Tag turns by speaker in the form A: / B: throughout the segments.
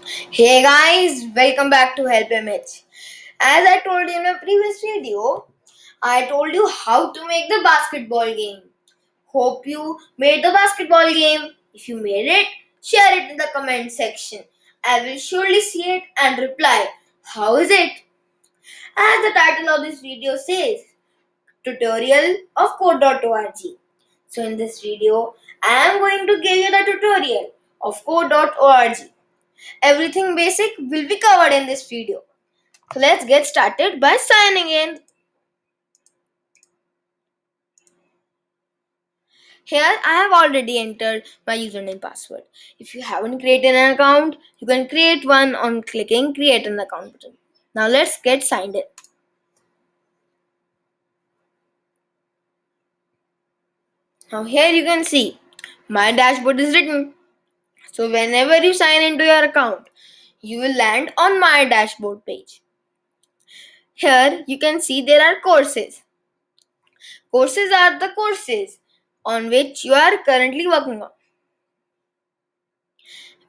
A: Hey guys, welcome back to Help Image. As I told you in a previous video, I told you how to make the basketball game. Hope you made the basketball game. If you made it, share it in the comment section. I will surely see it and reply. How is it? As the title of this video says, tutorial of code.org. So in this video, I am going to give you the tutorial of code.org. Everything basic will be covered in this video. So let's get started by signing in. Here I have already entered my username and password. If you haven't created an account, you can create one on clicking create an account button. Now let's get signed in. Now here you can see my dashboard is written. So whenever you sign into your account, you will land on my dashboard page. Here you can see there are courses. Courses are the courses on which you are currently working on.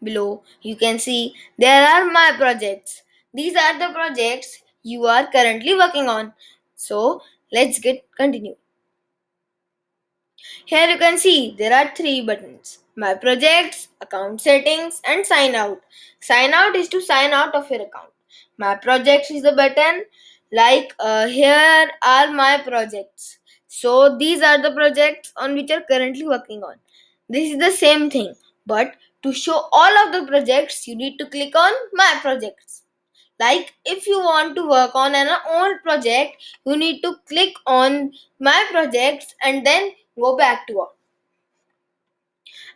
A: Below, you can see there are my projects. These are the projects you are currently working on. So, let's get continue. Here you can see there are three buttons. My projects, account settings and sign out. Sign out is to sign out of your account. My projects is the button here are my projects. So these are the projects on which you're currently working on. This is the same thing, but to show all of the projects you need to click on my projects. Like if you want to work on an old project, you need to click on my projects and then go back to all.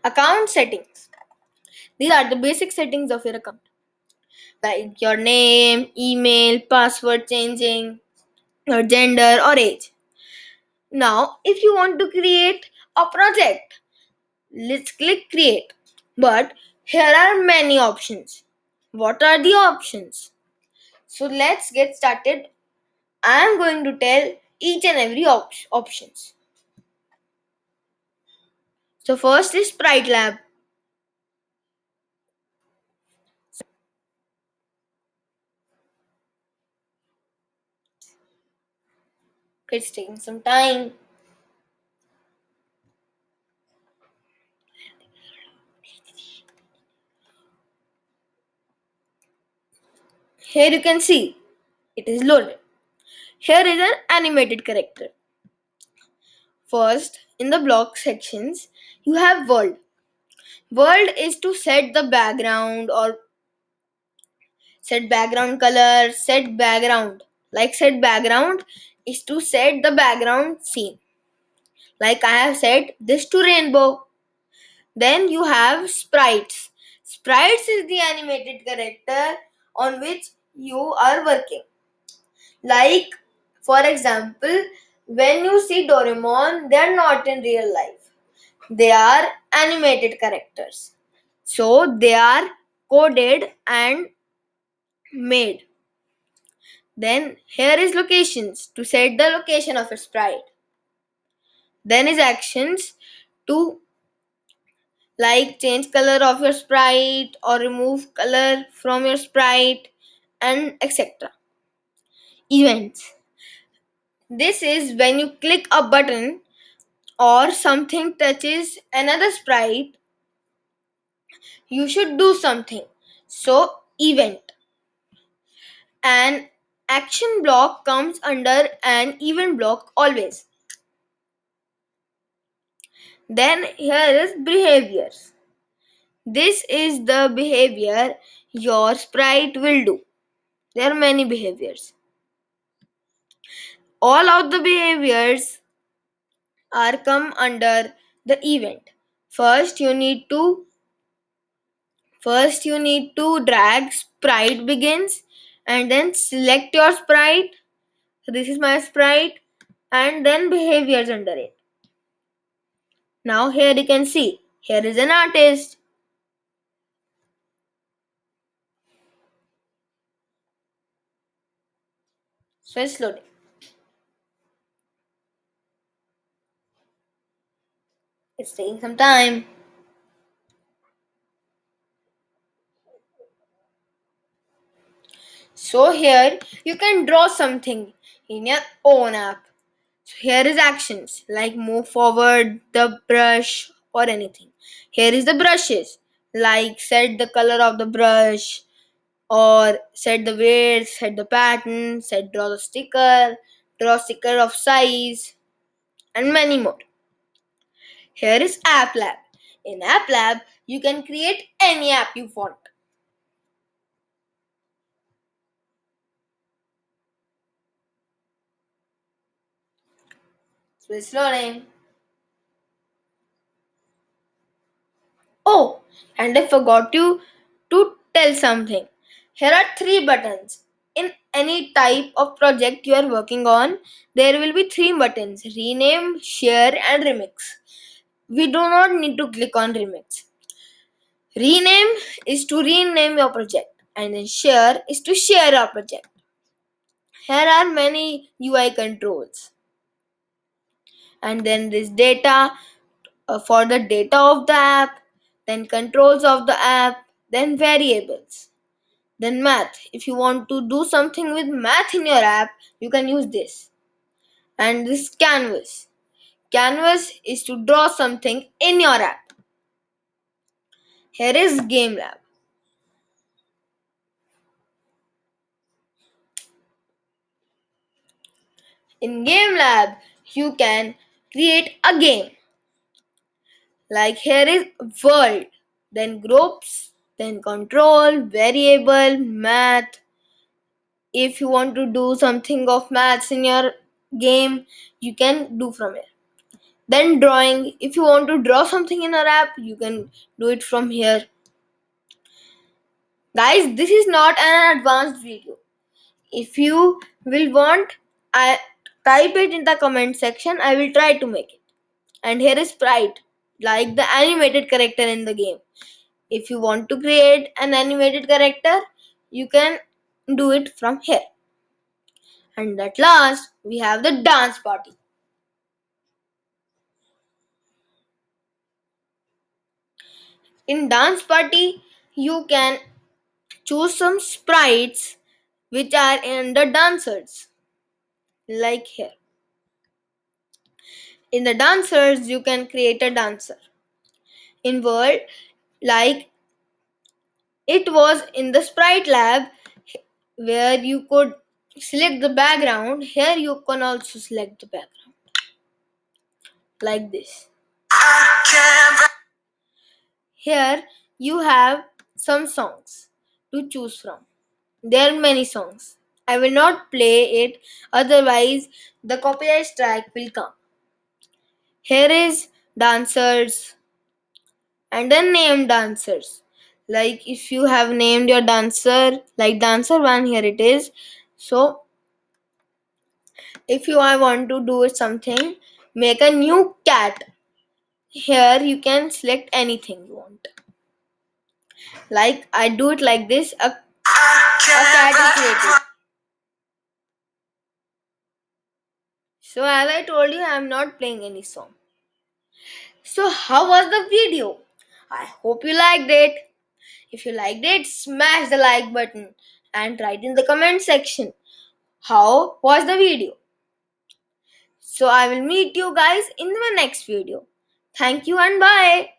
A: Account settings. These are the basic settings of your account. Like your name, email, password changing, your gender or age. Now, if you want to create a project, let's click create. But here are many options. What are the options? So let's get started. I am going to tell each and every options. So first is Sprite Lab. It's taking some time. Here you can see it is loaded. Here is an animated character. First, in the block sections, you have world. World is to set the background or set background color, set background. Like set background is to set the background scene. Like I have set this to rainbow. Then you have sprites. Sprites is the animated character on which you are working. Like, for example, when you see Doraemon, they are not in real life. They are animated characters. So they are coded and made. Then here is locations to set the location of a sprite. Then is actions to like change color of your sprite or remove color from your sprite and etc. Events. This is when you click a button or something touches another sprite, you should do something. So event. An action block comes under an event block always. Then here is behaviors. This is the behavior your sprite will do. There are many behaviors. All of the behaviors are come under the event. First you need to drag sprite begins and then select your sprite. So this is my sprite and then behaviors under it. Now here you can see here is an artist. So it's loading. It's taking some time. So here you can draw something in your own app. So here is actions like move forward the brush or anything. Here is the brushes like set the color of the brush or set the weight, set the pattern, set draw sticker of size, and many more. Here is App Lab. In App Lab, you can create any app you want. So it's loading. Oh, and I forgot to tell something. Here are three buttons. In any type of project you are working on, there will be three buttons: rename, share, and remix. We do not need to click on remix. Rename is to rename your project, and then share is to share your project. Here are many UI controls, and then this data for the data of the app, then controls of the app, then variables, then math. If you want to do something with math in your app, you can use this. And this canvas. Canvas is to draw something in your app. Here is Game Lab. In Game Lab, you can create a game. Like here is world, then groups, then control, variable, math. If you want to do something of maths in your game, you can do from here. Then drawing, if you want to draw something in our app, you can do it from here. Guys, this is not an advanced video. If you will want, I type it in the comment section. I will try to make it. And here is Sprite, like the animated character in the game. If you want to create an animated character, you can do it from here. And at last, we have the dance party. In dance party, you can choose some sprites which are in the dancers, like here. In the dancers, you can create a dancer. In world, like it was in the sprite lab where you could select the background, here you can also select the background like this. Here you have some songs to choose from. There are many songs. I will not play it, otherwise the copyright strike will come. Here is dancers and then name dancers. Like if you have named your dancer like dancer 1, here it is. So if you want to do something, make a new cat. Here you can select anything you want. Like I do it like this, a cat is created. So as I told you, I am not playing any song. So how was the video? I hope you liked it. If you liked it, smash the like button and write in the comment section how was the video. So I will meet you guys in my next video. Thank you and bye.